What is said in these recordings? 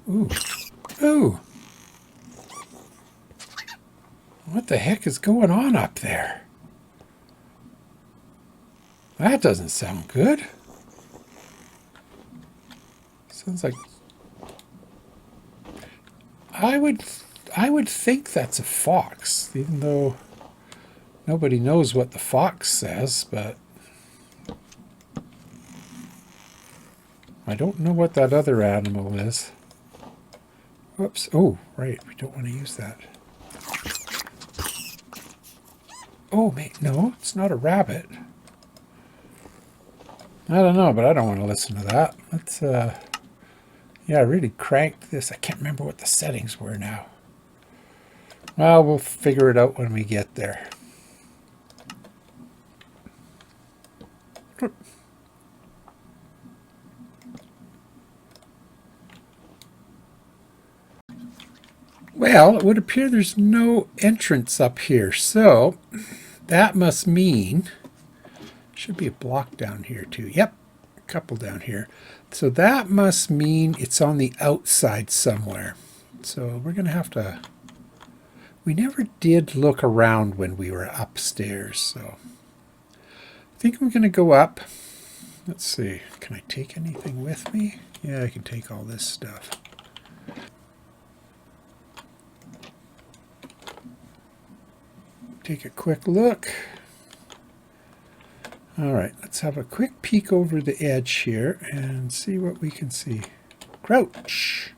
Ooh. Ooh. What the heck is going on up there? That doesn't sound good. Sounds like I would think that's a fox, even though nobody knows what the fox says, but I don't know what that other animal is. Whoops. Oh, right. We don't want to use that. Oh, mate, no, it's not a rabbit. I don't know, but I don't want to listen to that. Let's, yeah, I really cranked this. I can't remember what the settings were now. Well, we'll figure it out when we get there. Well, it would appear there's no entrance up here, so that must mean should be a block down here too. Yep, a couple down here. So that must mean it's on the outside somewhere. So we're going to have to... We never did look around when we were upstairs, so I think I'm going to go up. Let's see, can I take anything with me? Yeah, I can take all this stuff. Take a quick look. All right, let's have a quick peek over the edge here and see what we can see. Crouch.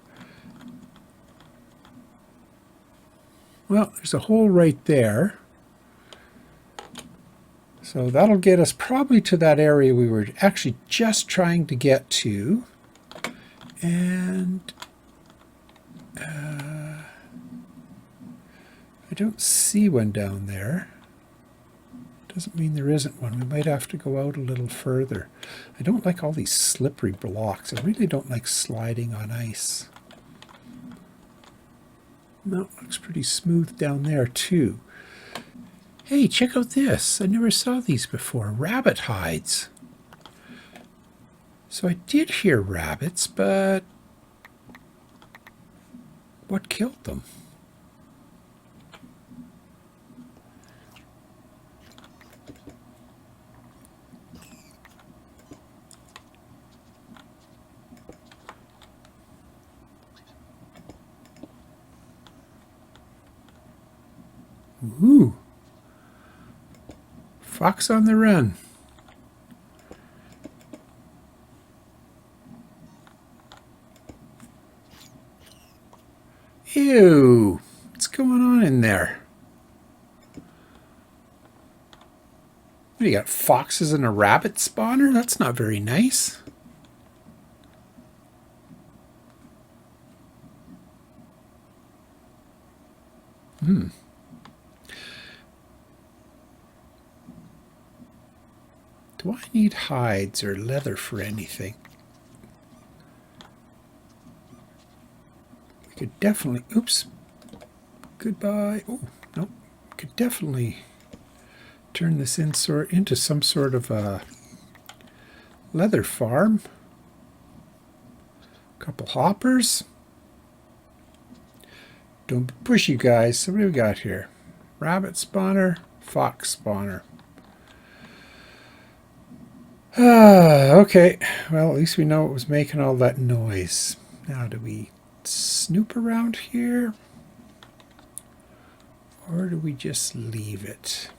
Well, there's a hole right there. So that'll get us probably to that area we were actually just trying to get to. And I don't see one down there. Doesn't mean there isn't one. We might have to go out a little further. I don't like all these slippery blocks. I really don't like sliding on ice. No, it looks pretty smooth down there too. Hey, check out this. I never saw these before. Rabbit hides. So I did hear rabbits, but what killed them? Ooh. Fox on the run. Ew. What's going on in there? What, you got foxes and a rabbit spawner? That's not very nice. Do I need hides or leather for anything? We could definitely... Oops. Goodbye. Oh, no. Could definitely turn this into some sort of a leather farm. A couple hoppers. Don't be pushy, guys. So what do we got here? Rabbit spawner, fox spawner. Okay. Well, at least we know it was making all that noise. Now, do we snoop around here? Or do we just leave it?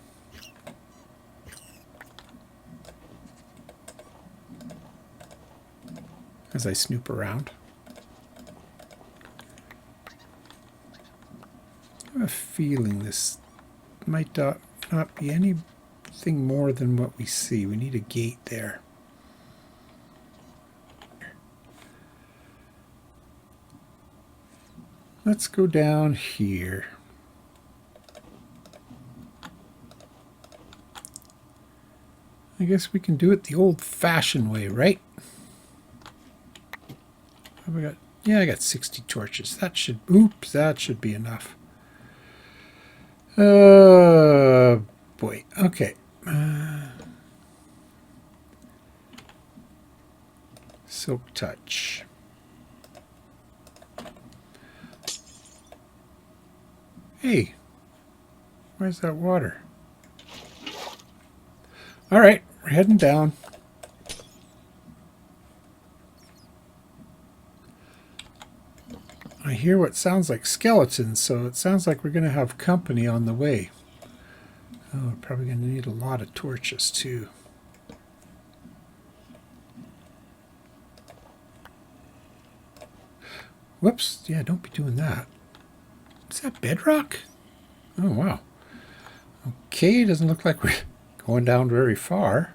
As I snoop around. I have a feeling this might not be anything more than what we see. We need a gate there. Let's go down here. I guess we can do it the old-fashioned way, right? What have I got? Yeah, I got 60 torches. That should be enough. Boy. Okay. Silk touch. Hey, where's that water? All right, we're heading down. I hear what sounds like skeletons, so it sounds like we're going to have company on the way. Oh, we're probably going to need a lot of torches, too. Whoops. Yeah, don't be doing that. Is that bedrock? Oh, wow. Okay, doesn't look like we're going down very far.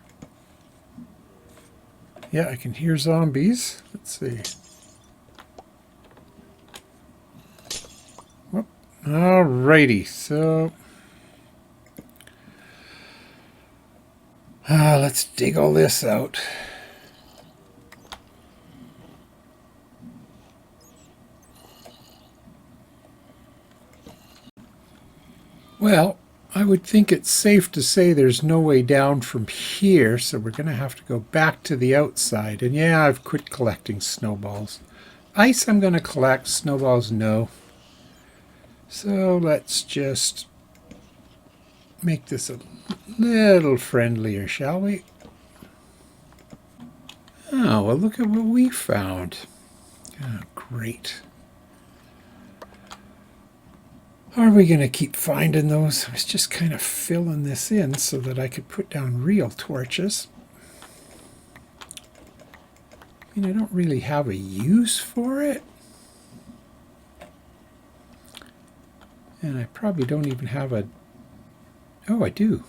Yeah, I can hear zombies. Let's see. Whoop. Alrighty, so... let's dig all this out. Well, I would think it's safe to say there's no way down from here, so we're going to have to go back to the outside. And yeah, I've quit collecting snowballs. Ice I'm going to collect, snowballs no. So let's just make this a little friendlier, shall we? Oh, well, look at what we found. Oh, great. Are we going to keep finding those? I was just kind of filling this in so that I could put down real torches. I mean, I don't really have a use for it. And I probably don't even have a... Oh, I do.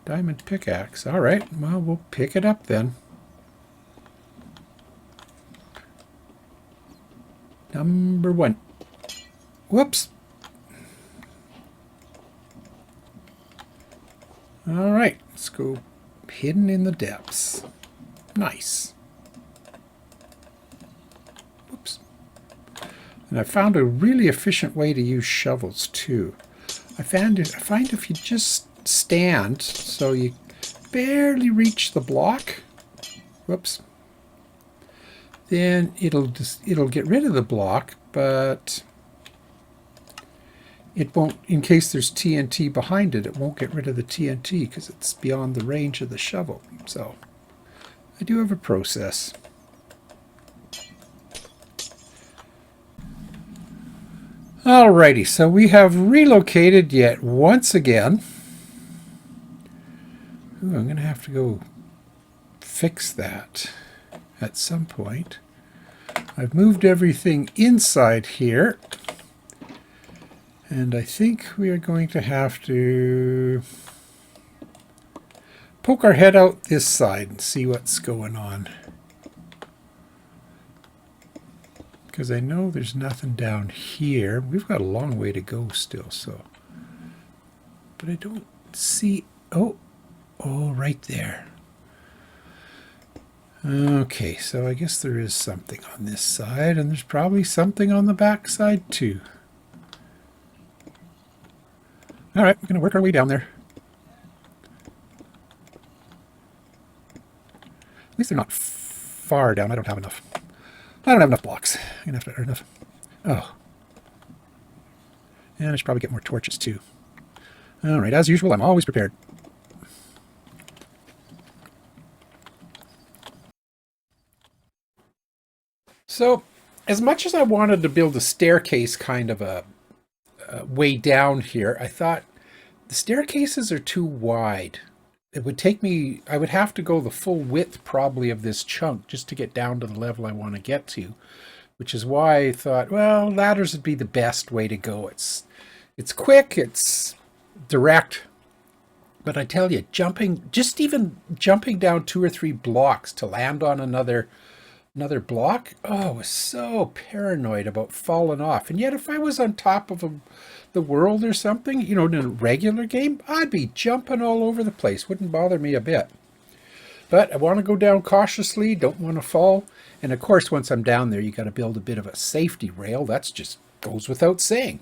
Diamond pickaxe. All right, well, we'll pick it up then. Number 1. Whoops. All right, let's go hidden in the depths. Nice. Whoops. And I found a really efficient way to use shovels too. I find if you just stand so you barely reach the block, whoops, then it'll get rid of the block, but it won't, in case there's TNT behind it, it won't get rid of the TNT because it's beyond the range of the shovel. So I do have a process. Alrighty, so we have relocated yet once again. Ooh, I'm going to have to go fix that at some point. I've moved everything inside here. And I think we are going to have to poke our head out this side and see what's going on. Because I know there's nothing down here. We've got a long way to go still, so. But I don't see... Oh, right there. Okay, so I guess there is something on this side, and there's probably something on the back side too. All right, we're going to work our way down there. At least they're not far down. I don't have enough. I don't have enough blocks. I'm going to have to earn enough. Oh. And I should probably get more torches too. All right, as usual, I'm always prepared. So, as much as I wanted to build a staircase kind of a way down here, I thought the staircases are too wide. It would take me, I would have to go the full width probably of this chunk just to get down to the level I want to get to, which is why I thought, well, ladders would be the best way to go. It's quick, it's direct, but I tell you, just even jumping down 2 or 3 blocks to land on another block, oh, I was so paranoid about falling off. And yet if I was on top of the world or something, you know, in a regular game, I'd be jumping all over the place. Wouldn't bother me a bit. But I want to go down cautiously, don't want to fall. And of course, once I'm down there, you got to build a bit of a safety rail. That's just goes without saying.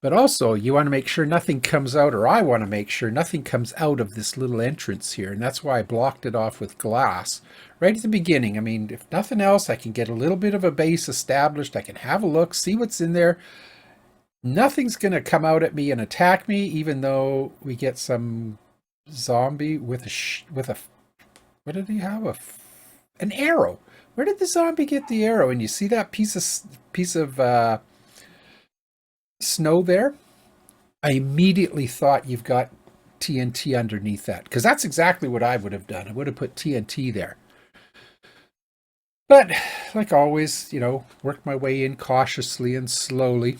But also, you want to make sure nothing comes out, or I want to make sure nothing comes out of this little entrance here. And that's why I blocked it off with glass right at the beginning. I mean, if nothing else, I can get a little bit of a base established. I can have a look, see what's in there. Nothing's going to come out at me and attack me, even though we get some zombie with a what did he have? An arrow. Where did the zombie get the arrow? And you see that piece of snow there? I immediately thought you've got TNT underneath that, because that's exactly what I would have done. I would have put TNT there. But like always, work my way in cautiously and slowly,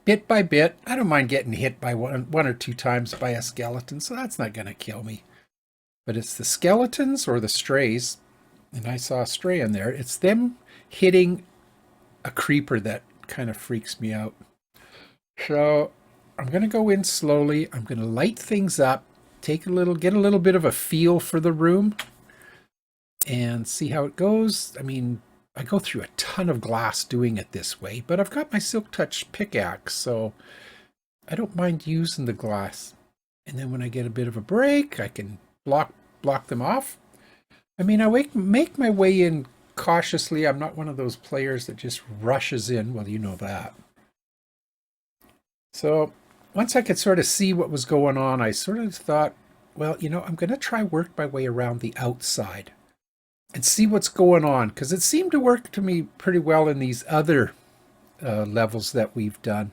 bit by bit. I don't mind getting hit by one or two times by a skeleton, so that's not going to kill me. But it's the skeletons or the strays, and I saw a stray in there. It's them hitting a creeper that kind of freaks me out. So I'm going to go in slowly. I'm going to light things up, get a little bit of a feel for the room, and see how it goes. I mean, I go through a ton of glass doing it this way, but I've got my Silk Touch pickaxe, so I don't mind using the glass. And then when I get a bit of a break, I can block them off. I mean, I make my way in cautiously. I'm not one of those players that just rushes in. Well, you know that. So once I could sort of see what was going on, I sort of thought, well, I'm going to try work my way around the outside and see what's going on, because it seemed to work to me pretty well in these other levels that we've done.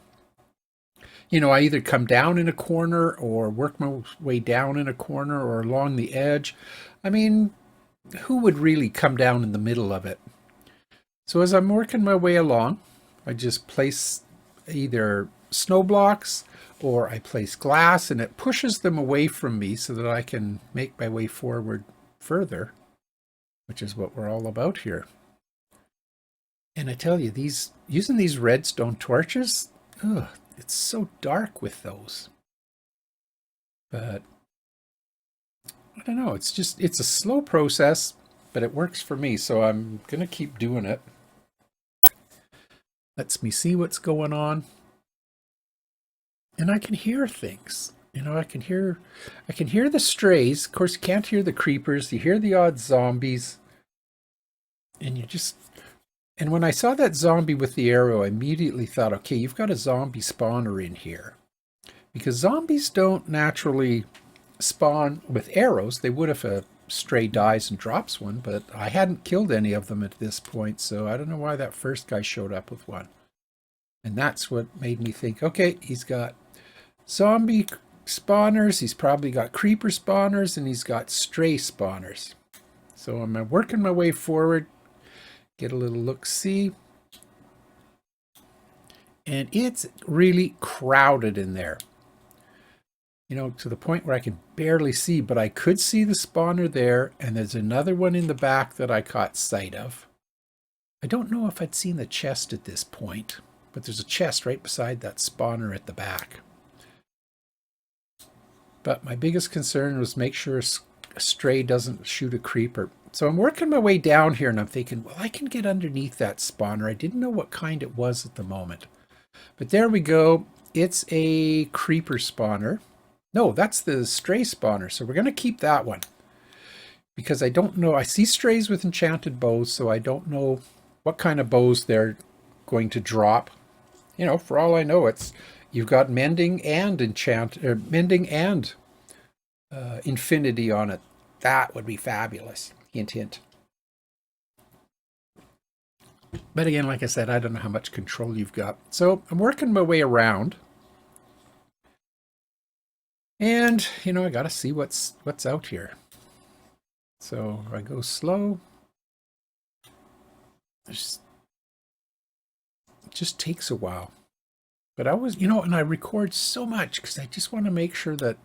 I either come down in a corner or work my way down in a corner or along the edge. I mean, who would really come down in the middle of it? So as I'm working my way along, I just place either snow blocks or I place glass, and it pushes them away from me so that I can make my way forward further, which is what we're all about here. And I tell you, using these redstone torches, it's so dark with those. But I don't know, it's a slow process, but it works for me, so I'm going to keep doing it. Lets me see what's going on. And I can hear things. I can hear the strays. Of course, you can't hear the creepers. You hear the odd zombies. And when I saw that zombie with the arrow, I immediately thought, okay, you've got a zombie spawner in here. Because zombies don't naturally spawn with arrows. They would if a stray dies and drops one, but I hadn't killed any of them at this point, so I don't know why that first guy showed up with one. And that's what made me think, okay, he's got zombie spawners, he's probably got creeper spawners, and he's got stray spawners. So I'm working my way forward, get a little look-see. And it's really crowded in there. To the point where I can barely see, but I could see the spawner there, and there's another one in the back that I caught sight of. I don't know if I'd seen the chest at this point, but there's a chest right beside that spawner at the back. But my biggest concern was make sure a stray doesn't shoot a creeper. So I'm working my way down here, and I'm thinking, well, I can get underneath that spawner. I didn't know what kind it was at the moment. But there we go. It's a creeper spawner. No, that's the stray spawner, so we're going to keep that one. Because I don't know, I see strays with enchanted bows, so I don't know what kind of bows they're going to drop. For all I know, you've got mending and infinity on it. That would be fabulous. Hint, hint. But again, like I said, I don't know how much control you've got. So I'm working my way around. And, I got to see what's out here. So I go slow. It just takes a while. But I always, and I record so much because I just want to make sure that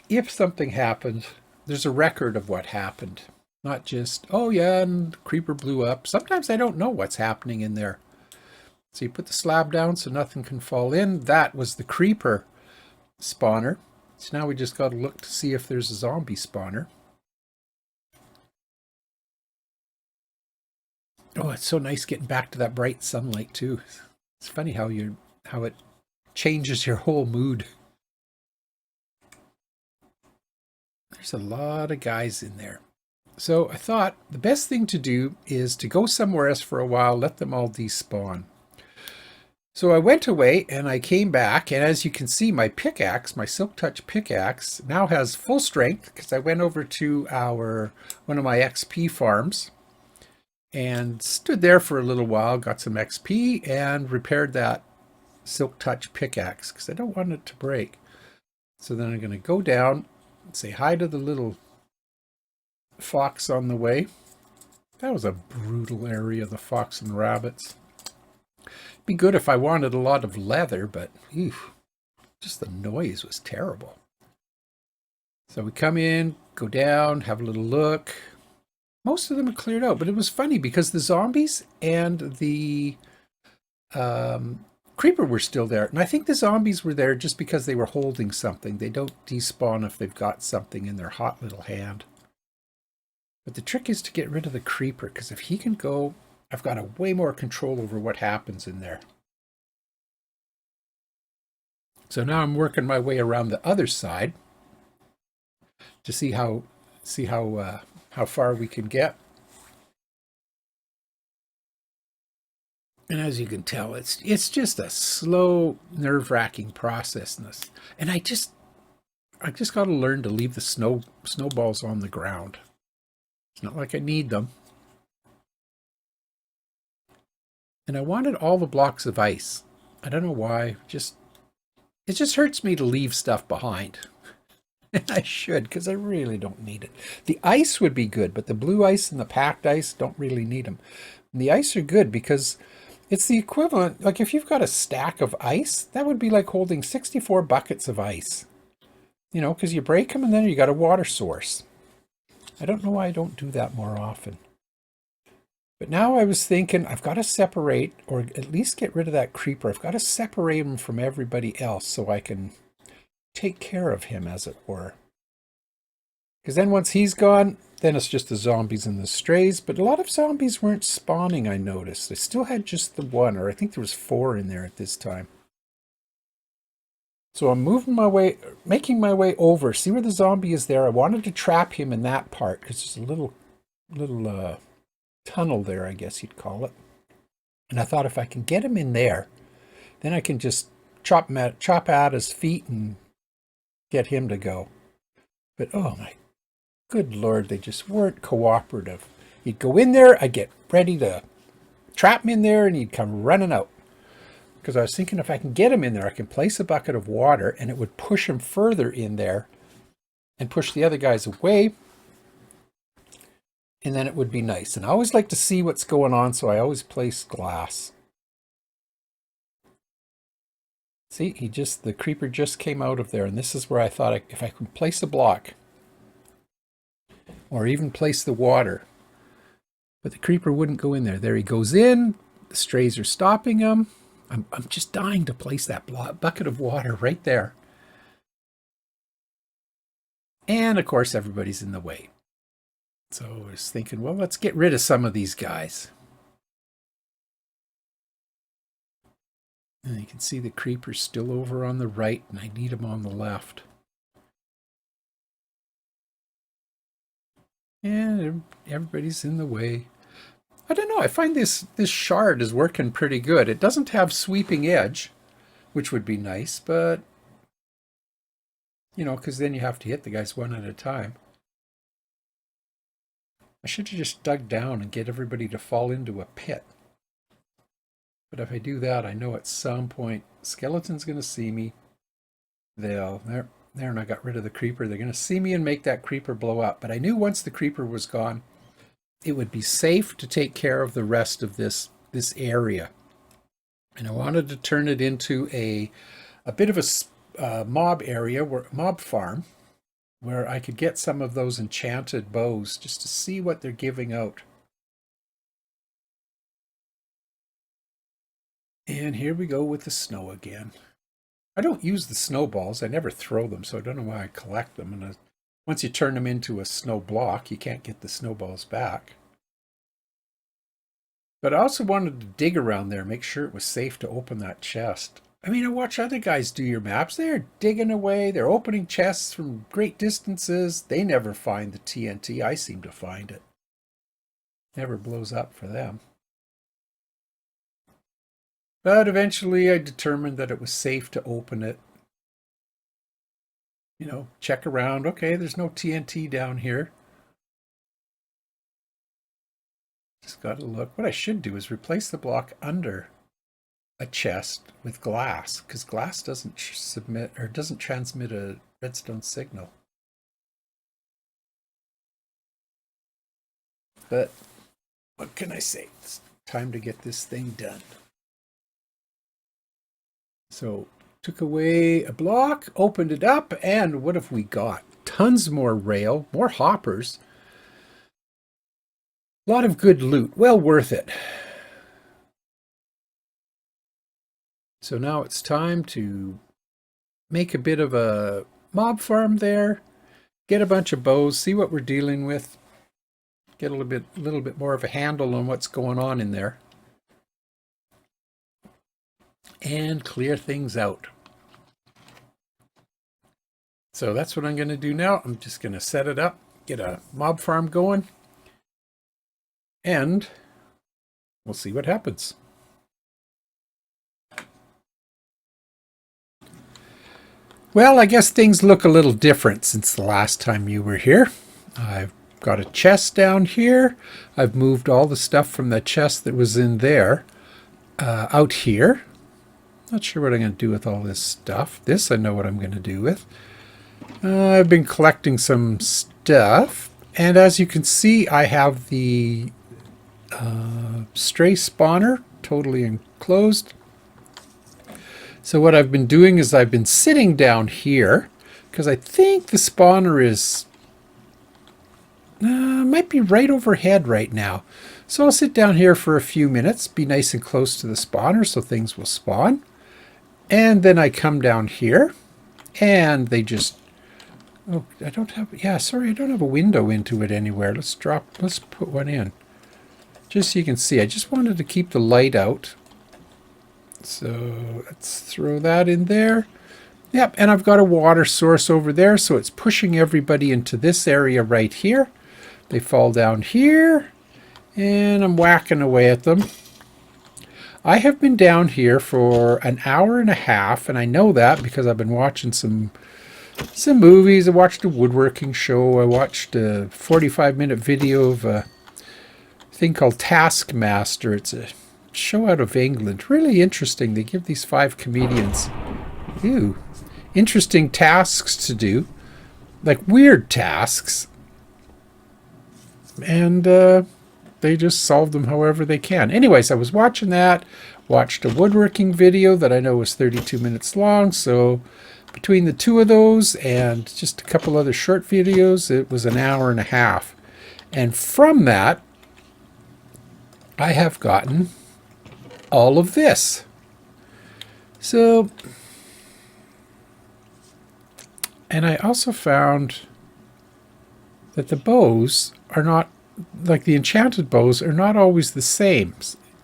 if something happens, there's a record of what happened. Not just, oh yeah, and the creeper blew up. Sometimes I don't know what's happening in there. So you put the slab down so nothing can fall in. That was the creeper spawner. So now we just got to look to see if there's a zombie spawner. Oh, it's so nice getting back to that bright sunlight too. It's funny how it changes your whole mood. There's a lot of guys in there. So I thought the best thing to do is to go somewhere else for a while, let them all despawn. So I went away and I came back, and as you can see, my pickaxe, my Silk Touch pickaxe, now has full strength because I went over to one of my XP farms and stood there for a little while, got some XP, and repaired that Silk Touch pickaxe because I don't want it to break. So then I'm going to go down and say hi to the little fox on the way. That was a brutal area, the fox and rabbits. Be good if I wanted a lot of leather, but just the noise was terrible. So we come in, go down, have a little look. Most of them are cleared out, but it was funny because the zombies and the creeper were still there. And I think the zombies were there just because they were holding something. They don't despawn if they've got something in their hot little hand. But the trick is to get rid of the creeper, because if he can go, I've got a way more control over what happens in there. So now I'm working my way around the other side to see how far we can get. And as you can tell, it's just a slow, nerve-wracking process. And I just got to learn to leave the snowballs on the ground. It's not like I need them. And I wanted all the blocks of ice. I don't know why. It just hurts me to leave stuff behind. And I should, because I really don't need it. The ice would be good, but the blue ice and the packed ice don't really need them. And the ice are good because it's the equivalent, like if you've got a stack of ice, that would be like holding 64 buckets of ice. You know, because you break them and then you got a water source. I don't know why I don't do that more often. But now I was thinking I've got to separate, or at least get rid of that creeper. I've got to separate him from everybody else so I can take care of him, as it were. Because then once he's gone, then it's just the zombies and the strays. But a lot of zombies weren't spawning, I noticed. I still had just the one, or I think there was 4 in there at this time. So I'm making my way over. See where the zombie is there? I wanted to trap him in that part because there's a little tunnel there, I guess you'd call it. And I thought if I can get him in there, then I can just chop out his feet and get him to go. But oh my good Lord, they just weren't cooperative. He'd go in there, I'd get ready to trap him in there, and he'd come running out. Because I was thinking if I can get him in there, I can place a bucket of water and it would push him further in there and push the other guys away. And then it would be nice. And I always like to see what's going on, so I always place glass. See, the creeper just came out of there, and this is where I thought if I could place a block or even place the water, but the creeper wouldn't go in there. There he goes in. The strays are stopping him. I'm just dying to place that bucket of water right there. And of course, everybody's in the way. So I was thinking, well, let's get rid of some of these guys. And you can see the creeper's still over on the right, and I need him on the left. And everybody's in the way. I don't know, I find this shard is working pretty good. It doesn't have sweeping edge, which would be nice, but, you know, because then you have to hit the guys one at a time. I should have just dug down and get everybody to fall into a pit. But if I do that, I know at some point, skeleton's going to see me. There, and I got rid of the creeper. They're going to see me and make that creeper blow up. But I knew once the creeper was gone, it would be safe to take care of the rest of this area. And I wanted to turn it into a bit of a mob area, mob farm, where I could get some of those enchanted bows just to see what they're giving out. And here we go with the snow again. I don't use the snowballs. I never throw them, so I don't know why I collect them. And once you turn them into a snow block, you can't get the snowballs back. But I also wanted to dig around there, make sure it was safe to open that chest. I mean, I watch other guys do your maps. They're digging away. They're opening chests from great distances. They never find the TNT. I seem to find it. Never blows up for them. But eventually I determined that it was safe to open it. You know, check around. Okay, there's no TNT down here. Just got to look. What I should do is replace the block under a chest with glass, because glass doesn't submit or doesn't transmit a redstone signal. But what can I say? It's time to get this thing done. So took away a block, opened it up, and what have we got? Tons more rail, more hoppers. A lot of good loot. Well worth it. So now it's time to make a bit of a mob farm there, get a bunch of bows, see what we're dealing with, get a little bit more of a handle on what's going on in there, and clear things out. So that's what I'm going to do now. I'm just going to set it up, get a mob farm going, and we'll see what happens. Well, I guess things look a little different since the last time you were here. I've got a chest down here. I've moved all the stuff from the chest that was in there out here. Not sure what I'm going to do with all this stuff. This I know what I'm going to do with. I've been collecting some stuff. And as you can see, I have the stray spawner totally enclosed. So what I've been doing is I've been sitting down here because I think the spawner is might be right overhead right now. So I'll sit down here for a few minutes, be nice and close to the spawner so things will spawn. And then I come down here and they just, oh, I don't have, yeah, sorry, I don't have a window into it anywhere. Let's put one in. Just so you can see, I just wanted to keep the light out. So let's throw that in there. Yep, and I've got a water source over there, so it's pushing everybody into this area right here. They fall down here, and I'm whacking away at them. I have been down here for an hour and a half, and I know that because I've been watching some movies. I watched a woodworking show. I watched a 45-minute video of a thing called Taskmaster. It's a show out of England. Really interesting. They give these 5 comedians interesting tasks to do, like weird tasks, and they just solve them however they can. Anyways, I was watching that, watched a woodworking video that I know was 32 minutes long, so between the two of those and just a couple other short videos, it was an hour and a half. And from that, I have gotten all of this. So, and I also found that the bows are not, like the enchanted bows, are not always the same.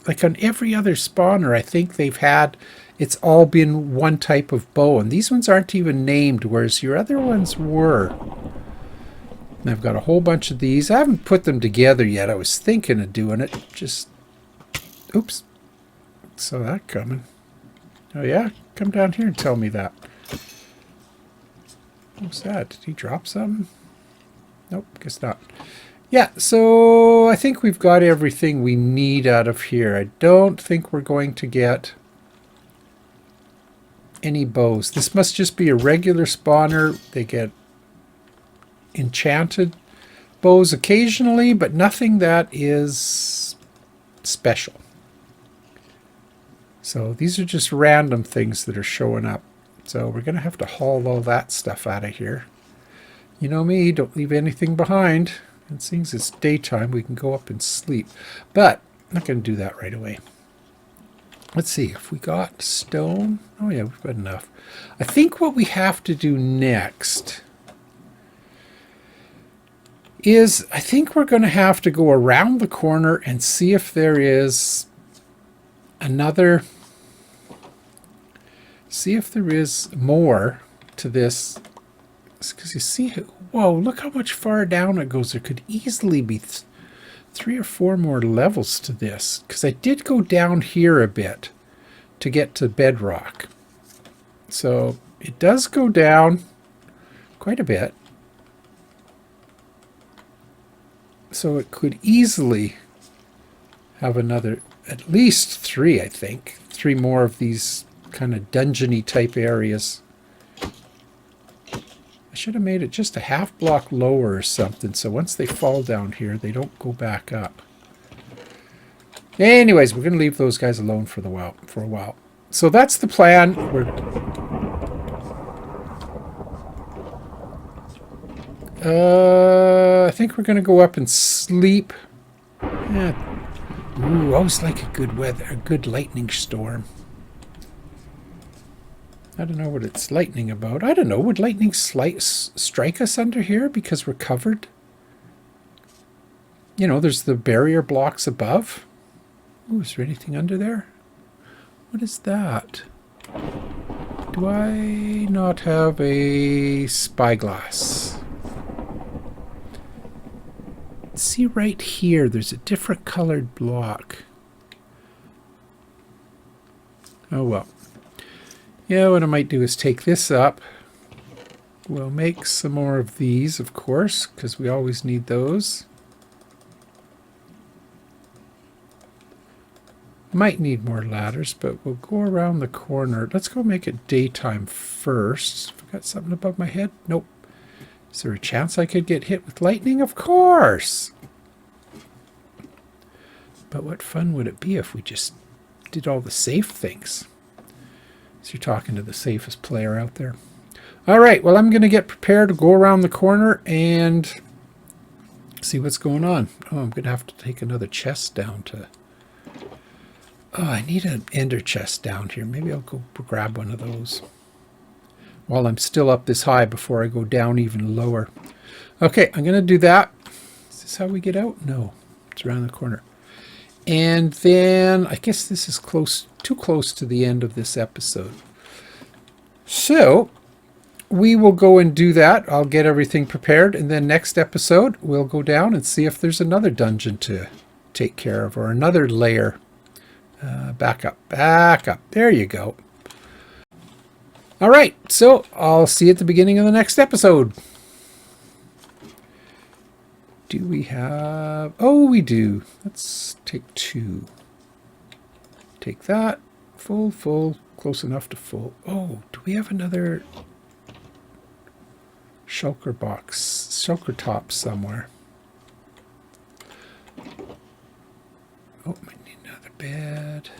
Like on every other spawner, I think they've had, it's all been one type of bow, and these ones aren't even named, whereas your other ones were. And I've got a whole bunch of these. I haven't put them together yet. I was thinking of doing it. Just, oops. Saw that coming. Oh yeah? Come down here and tell me that. What's that? Did he drop something? Nope, guess not. Yeah, so I think we've got everything we need out of here. I don't think we're going to get any bows. This must just be a regular spawner. They get enchanted bows occasionally, but nothing that is special. So these are just random things that are showing up. So we're going to have to haul all that stuff out of here. You know me, don't leave anything behind. And seeing as it's daytime, we can go up and sleep. But I'm not going to do that right away. Let's see, if we got stone. Oh yeah, we've got enough. I think what we have to do next is, I think we're going to have to go around the corner and see if there is another, see if there is more to this. Because you see, whoa, look how much far down it goes. There could easily be 3 or 4 more levels to this. Because I did go down here a bit to get to bedrock. So it does go down quite a bit. So it could easily have another, at least 3, I think. 3 more of these kind of dungeon-y type areas. I should have made it just a half block lower or something, so once they fall down here, they don't go back up. Anyways, we're going to leave those guys alone for a while. So that's the plan. I think we're going to go up and sleep. Yeah. Ooh, always like a good lightning storm. I don't know what it's lightning about. I don't know. Would lightning strike us under here because we're covered? You know, there's the barrier blocks above. Ooh, is there anything under there? What is that? Do I not have a spyglass? See right here, there's a different colored block. Oh well. Yeah, what I might do is take this up. We'll make some more of these, of course, because we always need those. Might need more ladders, but we'll go around the corner. Let's go make it daytime first. Forgot something above my head? Nope. Is there a chance I could get hit with lightning? Of course! But what fun would it be if we just did all the safe things? So you're talking to the safest player out there. All right, well, I'm going to get prepared to go around the corner and see what's going on. Oh, I'm going to have to take another chest down to... Oh, I need an ender chest down here. Maybe I'll go grab one of those while I'm still up this high before I go down even lower. Okay, I'm going to do that. Is this how we get out? No, it's around the corner. And then I guess this is too close to the end of this episode. So we will go and do that. I'll get everything prepared. And then next episode, we'll go down and see if there's another dungeon to take care of or another layer. Back up. There you go. All right, so I'll see you at the beginning of the next episode. Do we have... Oh, we do. Let's take 2. Take that. Full. Close enough to full. Oh, do we have another shulker top somewhere? Oh, might need another bed.